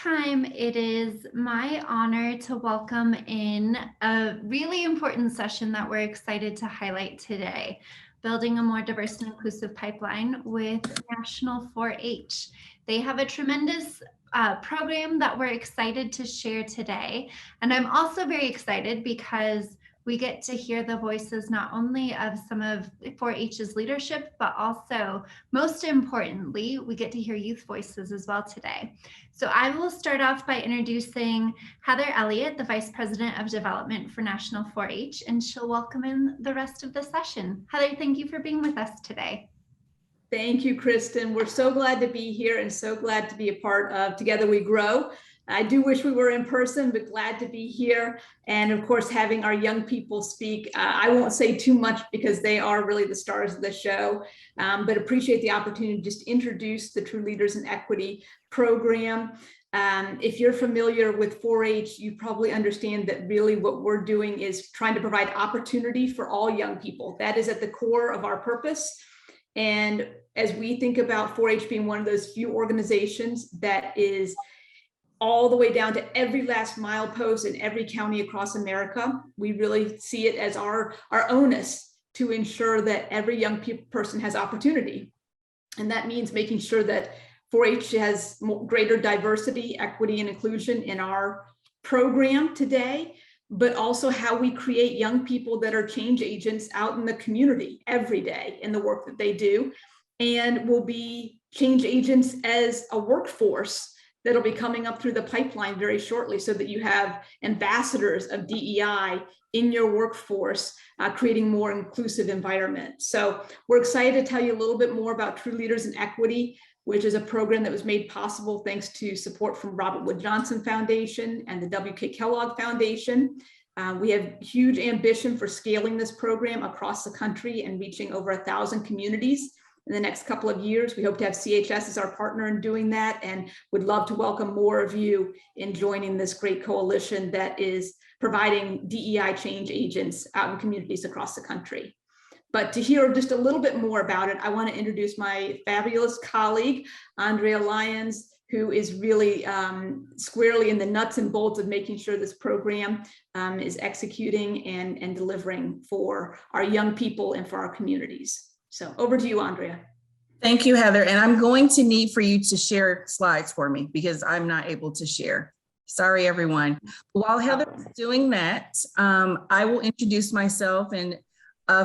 time, it is my honor to welcome in a really important session that we're excited to highlight today, building a more diverse and inclusive pipeline with National 4-H. They have a tremendous program that we're excited to share today. And I'm also very excited because we get to hear the voices not only of some of 4-H's leadership, but also, most importantly, we get to hear youth voices as well today. So I will start off by introducing Heather Elliot, the Vice President of Development for National 4-H, and she'll welcome in the rest of the session. Heather, thank you for being with us today. Thank you, Kristen. We're so glad to be here and so glad to be a part of Together We Grow. I do wish we were in person, but glad to be here. And of course, having our young people speak. I won't say too much because they are really the stars of the show, but appreciate the opportunity to just introduce the True Leaders in Equity program. If you're familiar with 4-H, you probably understand that really what we're doing is trying to provide opportunity for all young people. That is at the core of our purpose. And as we think about 4-H being one of those few organizations that is all the way down to every last milepost in every county across America, we really see it as our onus to ensure that every young person has opportunity. And that means making sure that 4-H has greater diversity, equity, and inclusion in our program today, but also how we create young people that are change agents out in the community every day in the work that they do, and will be change agents as a workforce that'll be coming up through the pipeline very shortly, so that you have ambassadors of DEI in your workforce, creating more inclusive environment. So we're excited to tell you a little bit more about True Leaders in Equity, which is a program that was made possible thanks to support from Robert Wood Johnson Foundation and the W.K. Kellogg Foundation. We have huge ambition for scaling this program across the country and reaching over 1,000 communities in the next couple of years. We hope to have CHS as our partner in doing that, and would love to welcome more of you in joining this great coalition that is providing DEI change agents out in communities across the country. But to hear just a little bit more about it, I want to introduce my fabulous colleague, Andrea Lyons, who is really squarely in the nuts and bolts of making sure this program is executing and delivering for our young people and for our communities. So over to you, Andrea. Thank you, Heather. And I'm going to need for you to share slides for me because I'm not able to share. Sorry, everyone. While Heather is doing that, I will introduce myself. And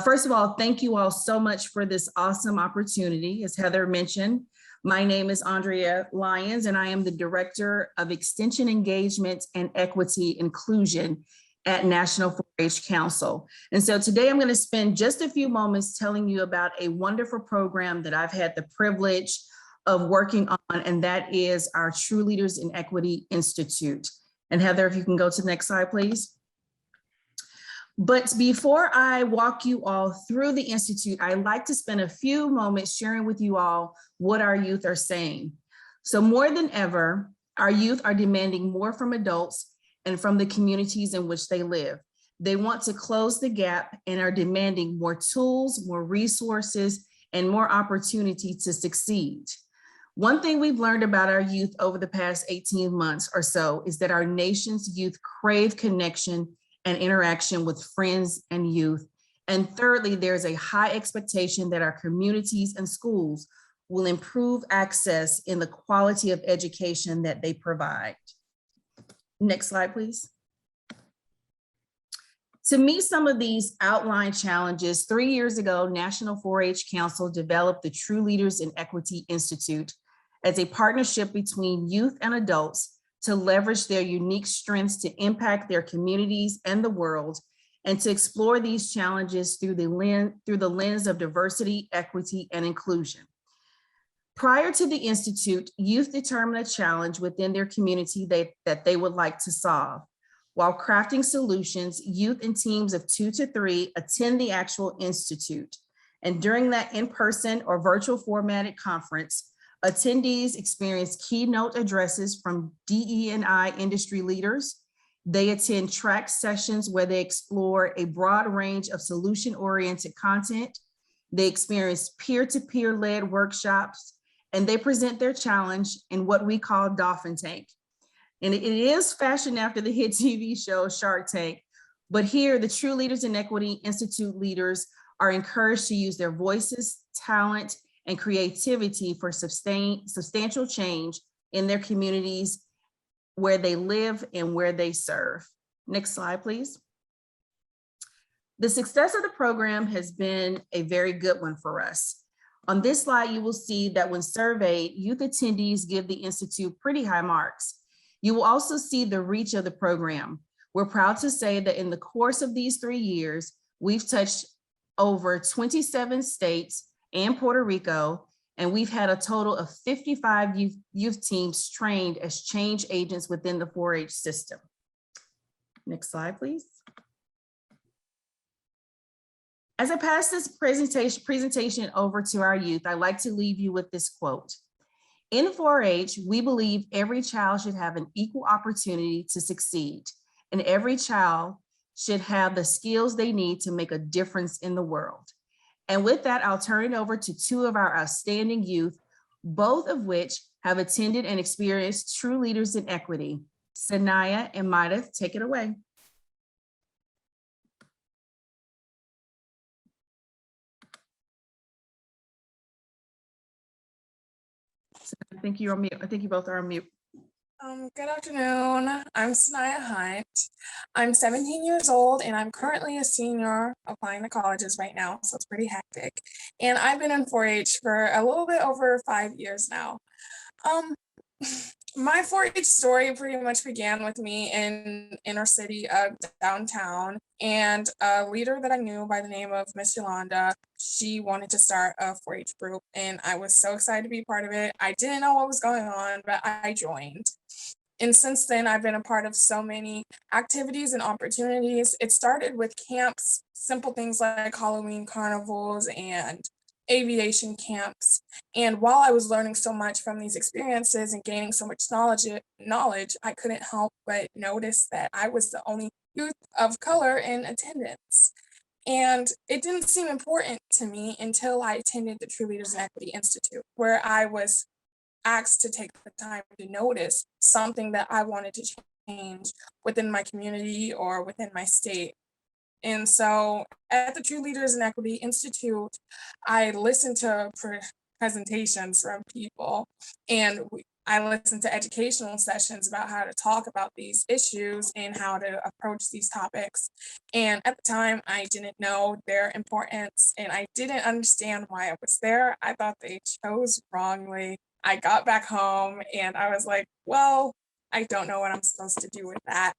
first of all, thank you all so much for this awesome opportunity. As Heather mentioned, my name is Andrea Lyons, and I am the Director of Extension Engagement and Equity Inclusion at National 4-H Council. And so today I'm going to spend just a few moments telling you about a wonderful program that I've had the privilege of working on, and that is our True Leaders in Equity Institute. And Heather, if you can go to the next slide, please. But before I walk you all through the Institute, I'd like to spend a few moments sharing with you all what our youth are saying. So more than ever, our youth are demanding more from adults and from the communities in which they live. They want to close the gap and are demanding more tools, more resources, and more opportunity to succeed. One thing we've learned about our youth over the past 18 months or so is that our nation's youth crave connection and interaction with friends and youth. And thirdly, there's a high expectation that our communities and schools will improve access in the quality of education that they provide. Next slide, please. To meet some of these outlined challenges, 3 years ago, National 4-H Council developed the True Leaders in Equity Institute as a partnership between youth and adults to leverage their unique strengths to impact their communities and the world, and to explore these challenges through the lens of diversity, equity, and inclusion. Prior to the Institute, youth determine a challenge within their community that they would like to solve. While crafting solutions, youth in teams of 2 to 3 attend the actual Institute. And during that in-person or virtual formatted conference, attendees experience keynote addresses from DE&I industry leaders. They attend track sessions where they explore a broad range of solution-oriented content. They experience peer-to-peer led workshops, and they present their challenge in what we call Dolphin Tank. And it is fashioned after the hit TV show Shark Tank. But here, the True Leaders in Equity Institute leaders are encouraged to use their voices, talent, and creativity for substantial change in their communities where they live and where they serve. Next slide, please. The success of the program has been a very good one for us. On this slide, you will see that when surveyed, youth attendees give the Institute pretty high marks. You will also see the reach of the program. We're proud to say that in the course of these 3 years, we've touched over 27 states and Puerto Rico, and we've had a total of 55 youth teams trained as change agents within the 4-H system. Next slide, please. As I pass this presentation over to our youth, I'd like to leave you with this quote. In 4-H, we believe every child should have an equal opportunity to succeed, and every child should have the skills they need to make a difference in the world. And with that, I'll turn it over to 2 of our outstanding youth, both of which have attended and experienced True Leaders in Equity. Saniia and Mayyadah, take it away. I think you're on mute. I think you both are on mute. Good afternoon. I'm Sanaya Heinz. I'm 17 years old and I'm currently a senior applying to colleges right now, so it's pretty hectic. And I've been in 4-H for a little bit over 5 years now. My 4-H story pretty much began with me in inner city of downtown, and a leader that I knew by the name of Miss Yolanda, she wanted to start a 4-H group, and I was so excited to be part of it. I didn't know what was going on, but I joined. And since then, I've been a part of so many activities and opportunities. It started with camps, simple things like Halloween carnivals and aviation camps. And while I was learning so much from these experiences and gaining so much knowledge, I couldn't help but notice that I was the only youth of color in attendance. And it didn't seem important to me until I attended the True Leaders in Equity Institute, where I was asked to take the time to notice something that I wanted to change within my community or within my state. And so at the True Leaders in Equity Institute, I listened to presentations from people, and I listened to educational sessions about how to talk about these issues and how to approach these topics. And at the time, I didn't know their importance and I didn't understand why I was there. I thought they chose wrongly. I got back home and I was like, well, I don't know what I'm supposed to do with that.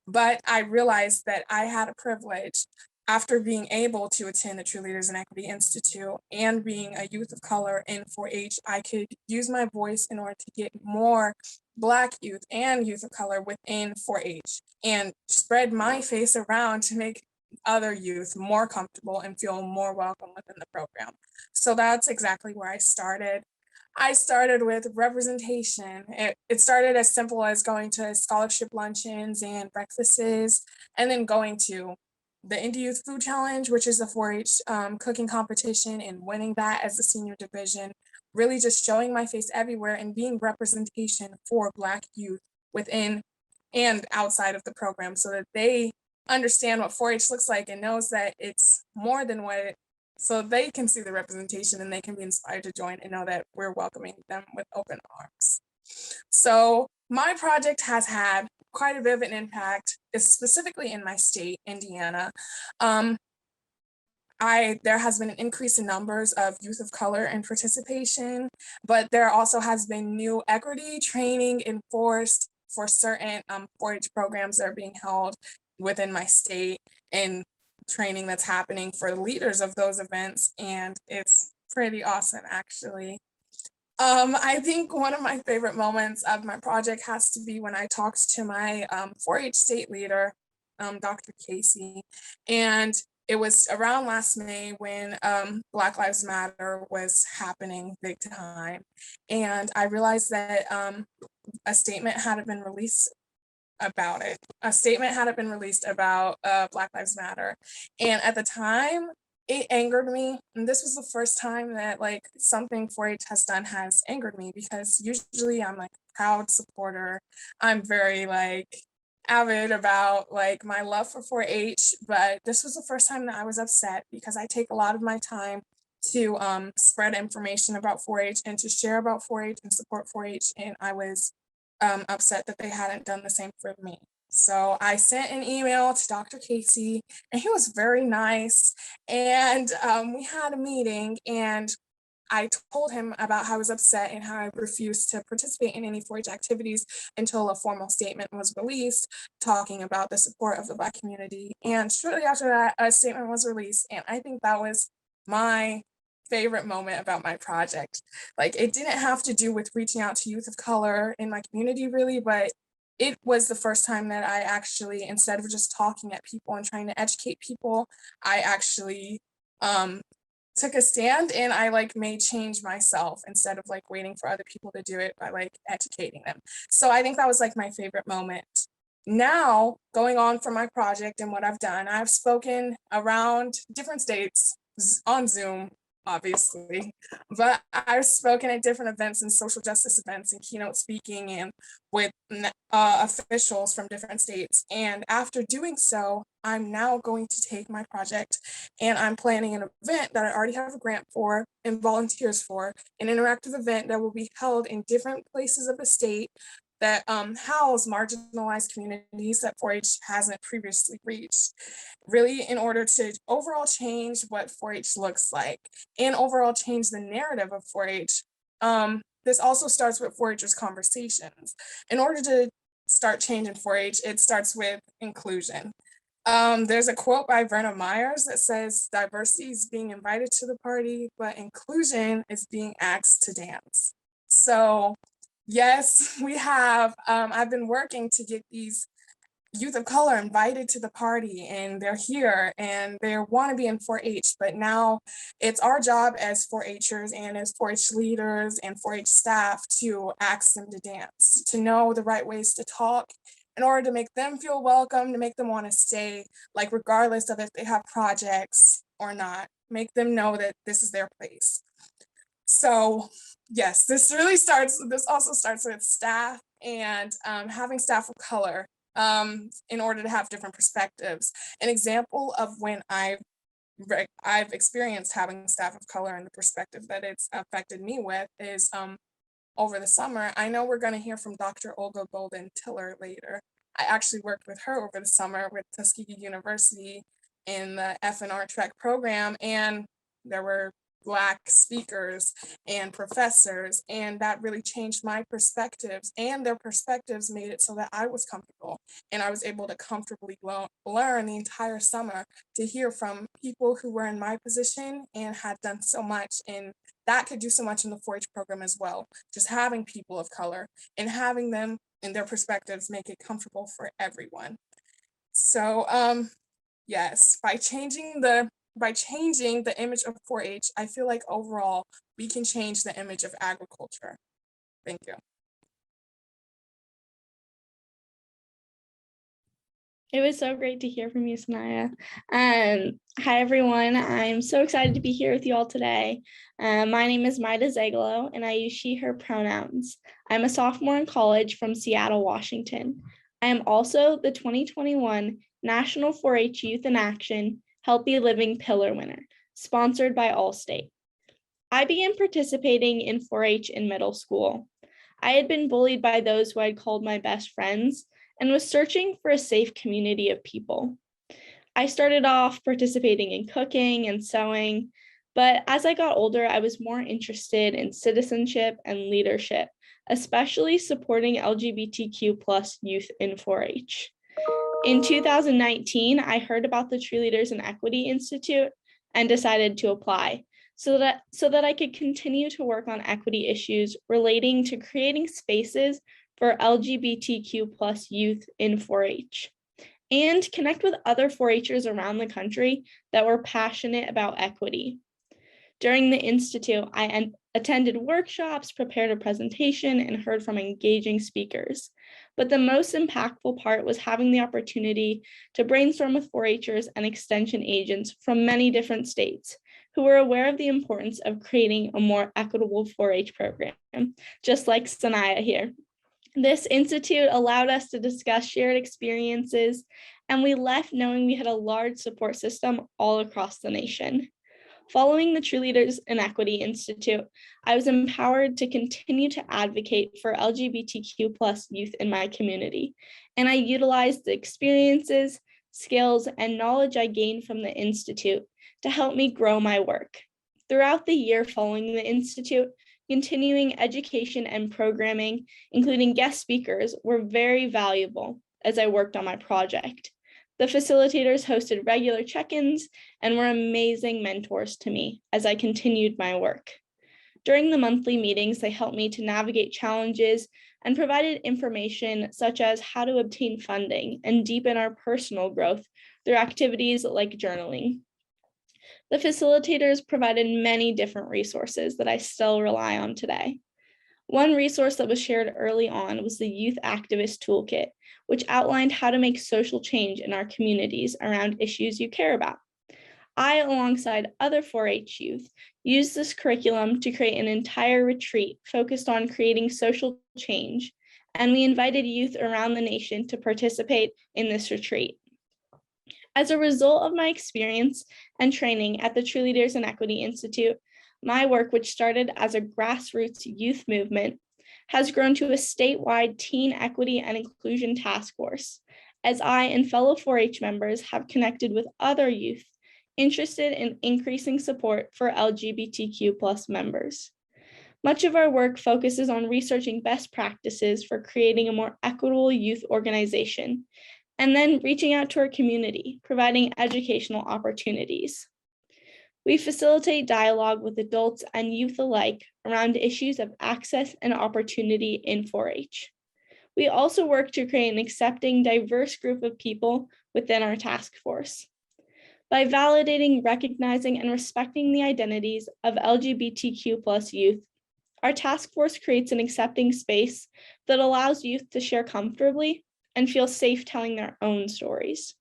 But I realized that I had a privilege after being able to attend the True Leaders in Equity Institute and being a youth of color in 4-H, I could use my voice in order to get more Black youth and youth of color within 4-H and spread my face around to make other youth more comfortable and feel more welcome within the program. So that's exactly where I started. I started with representation. It started as simple as going to scholarship luncheons and breakfasts, and then going to the Indie Youth Food Challenge, which is the 4-H cooking competition, and winning that as the senior division, really just showing my face everywhere and being representation for Black youth within and outside of the program so that they understand what 4-H looks like and knows that it's more than what so they can see the representation and they can be inspired to join and know that we're welcoming them with open arms. So my project has had quite a bit of an impact, specifically in my state, Indiana. There has been an increase in numbers of youth of color in participation, but there also has been new equity training enforced for certain 4-H programs that are being held within my state, and training that's happening for the leaders of those events, and it's pretty awesome actually. I think one of my favorite moments of my project has to be when I talked to my 4-H state leader, Dr. Casey, and it was around last May when Black Lives Matter was happening big time, and I realized that a statement hadn't been released about it. A statement hadn't been released about Black Lives Matter. And at the time, it angered me. And this was the first time that like something 4-H has done has angered me, because usually I'm like a proud supporter. I'm very like avid about like my love for 4-H, but this was the first time that I was upset, because I take a lot of my time to spread information about 4-H and to share about 4-H and support 4-H, and I was upset that they hadn't done the same for me. So I sent an email to Dr. Casey, and he was very nice. And we had a meeting, and I told him about how I was upset and how I refused to participate in any 4-H activities until a formal statement was released talking about the support of the Black community. And shortly after that, a statement was released, and I think that was my favorite moment about my project. Like, it didn't have to do with reaching out to youth of color in my community really, but it was the first time that I actually, instead of just talking at people and trying to educate people, I actually took a stand, and I like made change myself instead of like waiting for other people to do it by like educating them. So I think that was like my favorite moment. Now, going on from my project and what I've done, I've spoken around different states on Zoom, obviously, but I've spoken at different events and social justice events and keynote speaking and with officials from different states. And after doing so, I'm now going to take my project, and I'm planning an event that I already have a grant for and volunteers for, an interactive event that will be held in different places of the state that house marginalized communities that 4-H hasn't previously reached, really in order to overall change what 4-H looks like and overall change the narrative of 4-H. This also starts with 4-Hers conversations. In order to start change in 4-H, it starts with inclusion. There's a quote by Verna Myers that says, "Diversity is being invited to the party, but inclusion is being asked to dance." So yes, we have, I've been working to get these youth of color invited to the party, and they're here and they want to be in 4-H, but now it's our job as 4-Hers and as 4-H leaders and 4-H staff to ask them to dance, to know the right ways to talk in order to make them feel welcome, to make them want to stay, like regardless of if they have projects or not, make them know that this is their place. So yes, this also starts with staff and having staff of color in order to have different perspectives. An example of when I've experienced having staff of color and the perspective that it's affected me with is over the summer. I know we're going to hear from Dr. Olga Golden Tiller later. I actually worked with her over the summer with Tuskegee University in the F&R Trek program, and there were Black speakers and professors, and that really changed my perspectives, and their perspectives made it so that I was comfortable, and I was able to comfortably learn the entire summer to hear from people who were in my position and had done so much, and that could do so much in the 4-H program as well. Just having people of color and having them and their perspectives make it comfortable for everyone. So yes, by changing the image of 4-H, I feel like overall we can change the image of agriculture. Thank you. It was so great to hear from you, Saniia. Hi, everyone. I'm so excited to be here with you all today. My name is Maida Zagelow, and I use she, her pronouns. I'm a sophomore in college from Seattle, Washington. I am also the 2021 National 4-H Youth in Action Healthy Living Pillar winner, sponsored by Allstate. I began participating in 4-H in middle school. I had been bullied by those who I'd called my best friends and was searching for a safe community of people. I started off participating in cooking and sewing, but as I got older, I was more interested in citizenship and leadership, especially supporting LGBTQ+ youth in 4-H. In 2019, I heard about the Cheerleaders and Equity Institute and decided to apply so that I could continue to work on equity issues relating to creating spaces for LGBTQ+ youth in 4-H and connect with other 4-Hers around the country that were passionate about equity. During the Institute, I attended workshops, prepared a presentation, and heard from engaging speakers. But the most impactful part was having the opportunity to brainstorm with 4-Hers and extension agents from many different states who were aware of the importance of creating a more equitable 4-H program, just like Saniia here. This institute allowed us to discuss shared experiences, and we left knowing we had a large support system all across the nation. Following the True Leaders in Equity Institute, I was empowered to continue to advocate for LGBTQ+ youth in my community, and I utilized the experiences, skills, and knowledge I gained from the Institute to help me grow my work. Throughout the year following the Institute, continuing education and programming, including guest speakers, were very valuable as I worked on my project. The facilitators hosted regular check-ins and were amazing mentors to me as I continued my work. During the monthly meetings, they helped me to navigate challenges and provided information such as how to obtain funding and deepen our personal growth through activities like journaling. The facilitators provided many different resources that I still rely on today. One resource that was shared early on was the Youth Activist Toolkit, which outlined how to make social change in our communities around issues you care about. I, alongside other 4-H youth, used this curriculum to create an entire retreat focused on creating social change, and we invited youth around the nation to participate in this retreat. As a result of my experience and training at the True Leaders in Equity Institute, my work, which started as a grassroots youth movement, has grown to a statewide teen equity and inclusion task force, as I and fellow 4-H members have connected with other youth interested in increasing support for LGBTQ+ members. Much of our work focuses on researching best practices for creating a more equitable youth organization, and then reaching out to our community, providing educational opportunities. We facilitate dialogue with adults and youth alike around issues of access and opportunity in 4-H. We also work to create an accepting, diverse group of people within our task force. By validating, recognizing, and respecting the identities of LGBTQ+ youth, our task force creates an accepting space that allows youth to share comfortably and feel safe telling their own stories.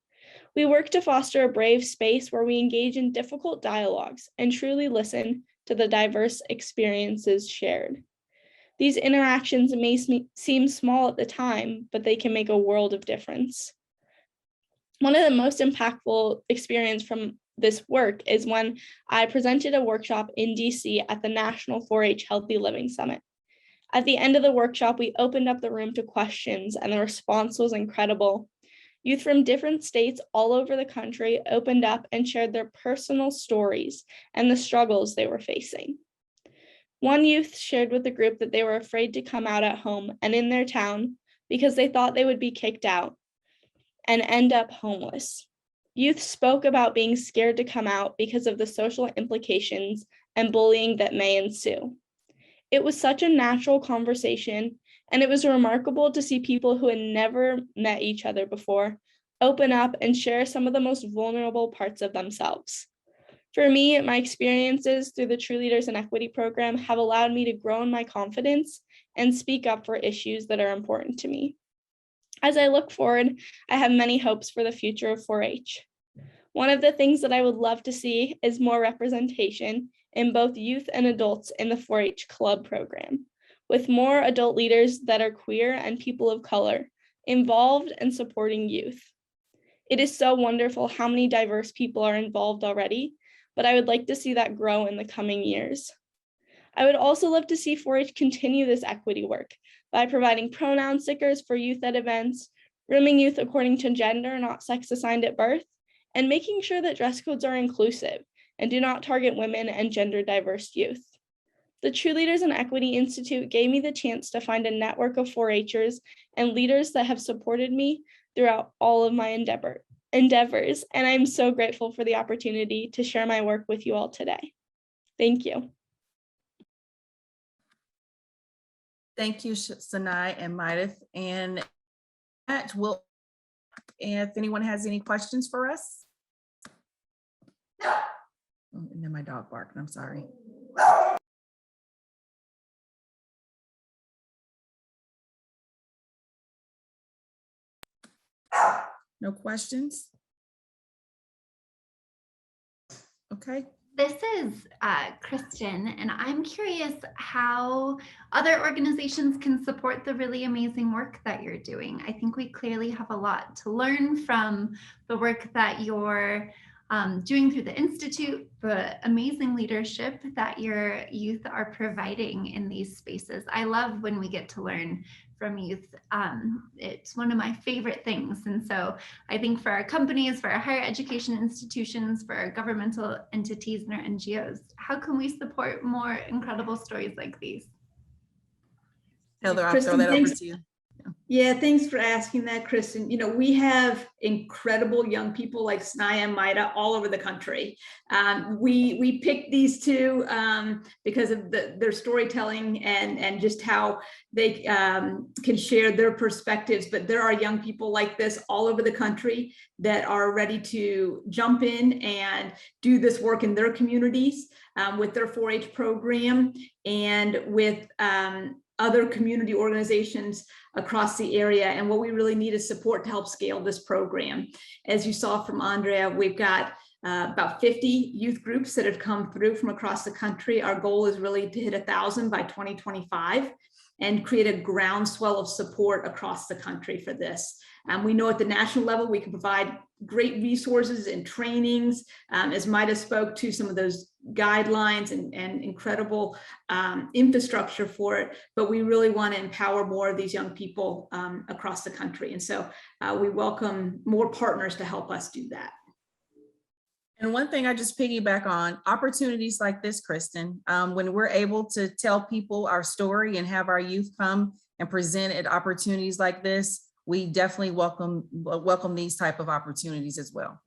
We work to foster a brave space where we engage in difficult dialogues and truly listen to the diverse experiences shared. These interactions may seem small at the time, but they can make a world of difference. One of the most impactful experiences from this work is when I presented a workshop in DC at the National 4-H Healthy Living Summit. At the end of the workshop, we opened up the room to questions, and the response was incredible. Youth from different states all over the country opened up and shared their personal stories and the struggles they were facing. One youth shared with the group that they were afraid to come out at home and in their town because they thought they would be kicked out and end up homeless. Youth spoke about being scared to come out because of the social implications and bullying that may ensue. It was such a natural conversation, and it was remarkable to see people who had never met each other before open up and share some of the most vulnerable parts of themselves. For me, my experiences through the True Leaders in Equity program have allowed me to grow in my confidence and speak up for issues that are important to me. As I look forward, I have many hopes for the future of 4-H. One of the things that I would love to see is more representation in both youth and adults in the 4-H club program, with more adult leaders that are queer and people of color involved and supporting youth. It is so wonderful how many diverse people are involved already, but I would like to see that grow in the coming years. I would also love to see 4-H continue this equity work by providing pronoun stickers for youth at events, grooming youth according to gender, not sex assigned at birth, and making sure that dress codes are inclusive and do not target women and gender diverse youth. The True Leaders in Equity Institute gave me the chance to find a network of 4-Hers and leaders that have supported me throughout all of my endeavors, and I'm so grateful for the opportunity to share my work with you all today. Thank you. Thank you, Saniia and Mayyadah. And if anyone has any questions for us. Oh, and then my dog barked, I'm sorry. No questions? Okay. This is Kristen, and I'm curious how other organizations can support the really amazing work that you're doing. I think we clearly have a lot to learn from the work that you're doing through the Institute, the amazing leadership that your youth are providing in these spaces. I love when we get to learn from youth. It's one of my favorite things. And so I think for our companies, for our higher education institutions, for our governmental entities and our NGOs, how can we support more incredible stories like these? Heather, I'll Kristen, throw that over thanks. to you. Yeah, thanks for asking that, Kristen. You know, we have incredible young people like Saniia and Maida all over the country. We picked these two because of their storytelling and just how they can share their perspectives. But there are young people like this all over the country that are ready to jump in and do this work in their communities with their 4-H program and with other community organizations across the area. And what we really need is support to help scale this program. As you saw from Andrea, we've got about 50 youth groups that have come through from across the country. Our goal is really to hit 1,000 by 2025 and create a groundswell of support across the country for this. We know at the national level, we can provide great resources and trainings, as Maida spoke to some of those guidelines and incredible infrastructure for it, but we really want to empower more of these young people across the country. And so we welcome more partners to help us do that. And one thing I just piggyback on, opportunities like this, Kristen, when we're able to tell people our story and have our youth come and present at opportunities like this, we definitely welcome these type of opportunities as well.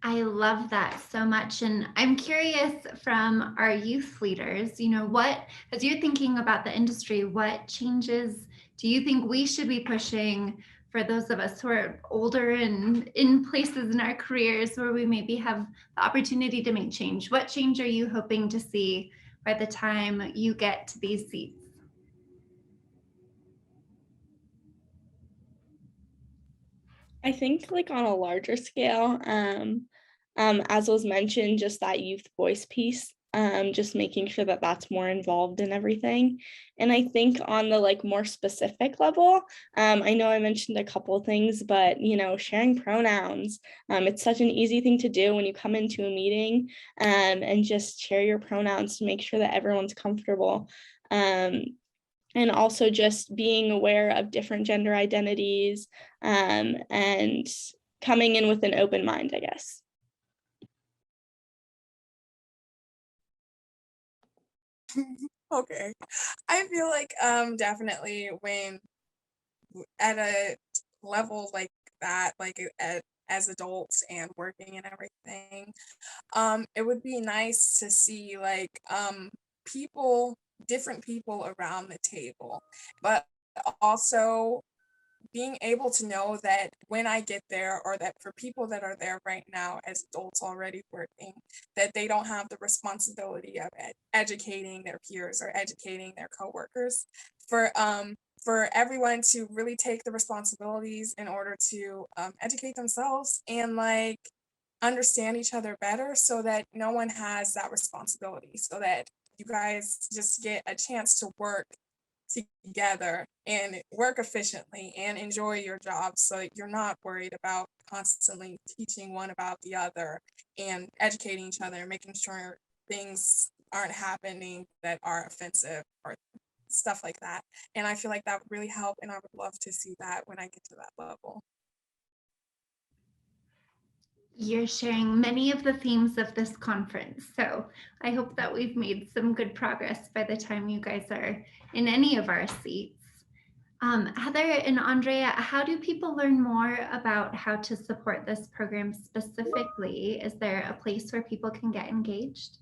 I love that so much. And I'm curious from our youth leaders, you know, what, as you're thinking about the industry, what changes do you think we should be pushing for those of us who are older and in places in our careers where we maybe have the opportunity to make change? What change are you hoping to see by the time you get to these seats? I think like on a larger scale, as was mentioned, just that youth voice piece, just making sure that that's more involved in everything. And I think on the like more specific level, I know I mentioned a couple of things, but you know, sharing pronouns, it's such an easy thing to do when you come into a meeting and just share your pronouns to make sure that everyone's comfortable. And also just being aware of different gender identities and coming in with an open mind, I guess. Okay, I feel like definitely when at a level like that, like as adults and working and everything, it would be nice to see like different people around the table, but also being able to know that when I get there, or that for people that are there right now as adults already working, that they don't have the responsibility of educating their peers or educating their coworkers. For everyone to really take the responsibilities in order to educate themselves and like understand each other better, so that no one has that responsibility, so that you guys just get a chance to work together and work efficiently and enjoy your job, so you're not worried about constantly teaching one about the other and educating each other and making sure things aren't happening that are offensive or stuff like that. And I feel like that would really help, and I would love to see that when I get to that level. You're sharing many of the themes of this conference, so I hope that we've made some good progress by the time you guys are in any of our seats. Heather and Andrea, how do people learn more about how to support this program specifically? Is there a place where people can get engaged?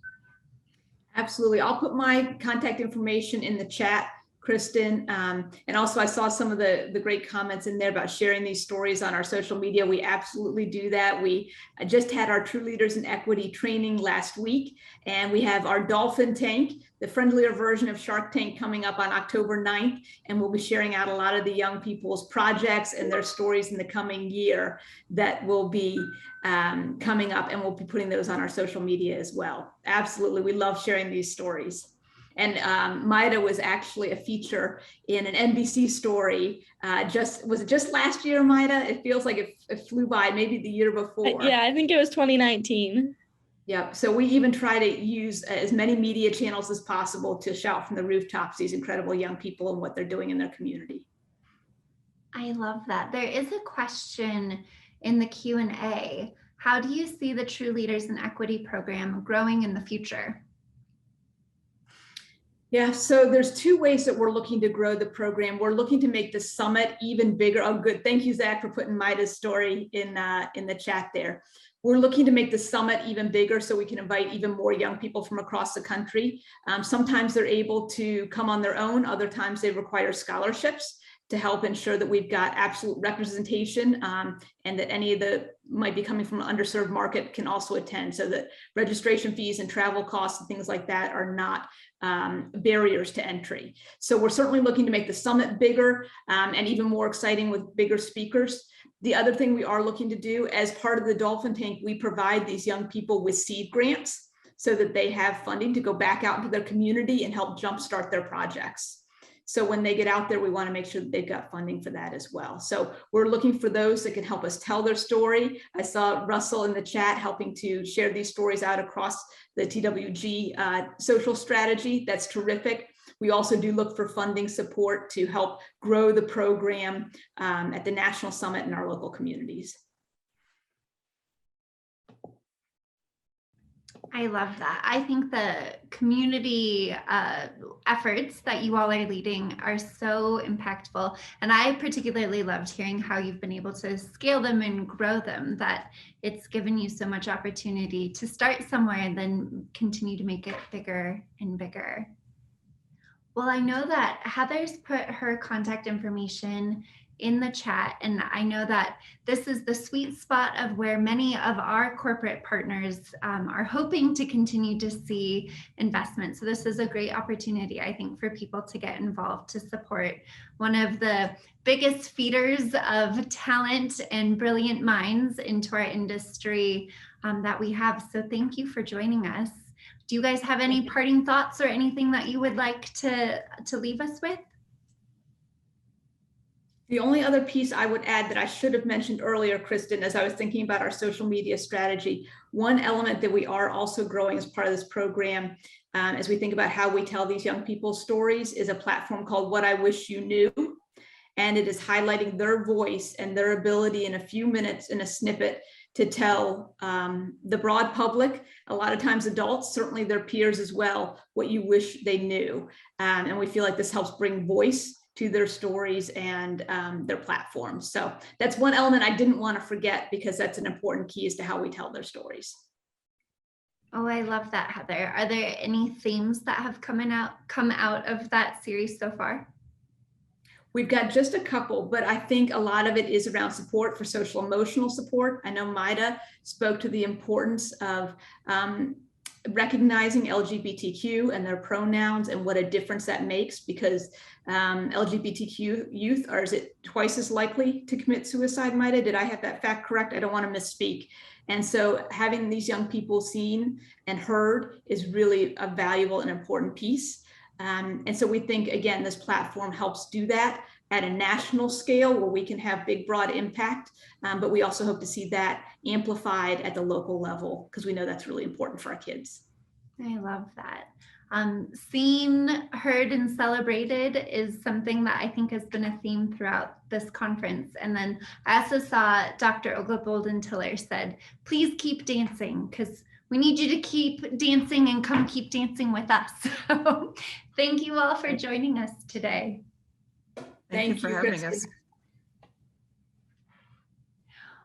Absolutely. I'll put my contact information in the chat, Kristen. And also I saw some of the great comments in there about sharing these stories on our social media. We absolutely do that. We just had our True Leaders in Equity training last week, and we have our Dolphin Tank, the friendlier version of Shark Tank, coming up on October 9th. And we'll be sharing out a lot of the young people's projects and their stories in the coming year that will be coming up, and we'll be putting those on our social media as well. Absolutely, we love sharing these stories. And Mayyadah was actually a feature in an NBC story. Was it just last year, Mayyadah? It feels like it flew by, maybe the year before. Yeah, I think it was 2019. Yeah, so we even try to use as many media channels as possible to shout from the rooftops these incredible young people and what they're doing in their community. I love that. There is a question in the Q&A. How do you see the True Leaders in Equity program growing in the future? Yeah, so there's two ways that we're looking to grow the program. We're looking to make the summit even bigger. Oh, good. Thank you, Zach, for putting Maidah's story in the chat there. We're looking to make the summit even bigger so we can invite even more young people from across the country. Sometimes they're able to come on their own. Other times they require scholarships to help ensure that we've got absolute representation, and that any of the might be coming from an underserved market can also attend, so that registration fees and travel costs and things like that are not barriers to entry. So we're certainly looking to make the summit bigger and even more exciting with bigger speakers. The other thing we are looking to do, as part of the Dolphin Tank, we provide these young people with seed grants so that they have funding to go back out into their community and help jumpstart their projects. So when they get out there, we want to make sure that they've got funding for that as well. So we're looking for those that can help us tell their story. I saw Russell in the chat helping to share these stories out across the TWG social strategy. That's terrific. We also do look for funding support to help grow the program at the National Summit in our local communities. I love that. I think the community efforts that you all are leading are so impactful. And I particularly loved hearing how you've been able to scale them and grow them, that it's given you so much opportunity to start somewhere and then continue to make it bigger and bigger. Well, I know that Heather's put her contact information in the chat, and I know that this is the sweet spot of where many of our corporate partners are hoping to continue to see investment. So this is a great opportunity, I think, for people to get involved to support one of the biggest feeders of talent and brilliant minds into our industry that we have. So thank you for joining us. Do you guys have any parting thoughts or anything that you would like to leave us with? The only other piece I would add that I should have mentioned earlier, Kristen, as I was thinking about our social media strategy, one element that we are also growing as part of this program, as we think about how we tell these young people's stories, is a platform called What I Wish You Knew. And it is highlighting their voice and their ability in a few minutes in a snippet to tell the broad public, a lot of times adults, certainly their peers as well, what you wish they knew. And we feel like this helps bring voice to their stories and their platforms. So that's one element I didn't want to forget, because that's an important key as to how we tell their stories. Oh, I love that, Heather. Are there any themes that have come out of that series so far? We've got just a couple, but I think a lot of it is around support for social emotional support. I know Mayyadah spoke to the importance of recognizing LGBTQ and their pronouns and what a difference that makes, because LGBTQ youth are, is it twice as likely to commit suicide, Mayyadah? Did I have that fact correct? I don't want to misspeak. And so having these young people seen and heard is really a valuable and important piece. And so we think, again, this platform helps do that at a national scale where we can have big, broad impact. But we also hope to see that amplified at the local level, because we know that's really important for our kids. I love that. Seen, heard, and celebrated is something that I think has been a theme throughout this conference. And then I also saw Dr. Ogla-Bolden-Tiller said, please keep dancing, because we need you to keep dancing and come keep dancing with us. So thank you all for joining us today. Thank you for having us.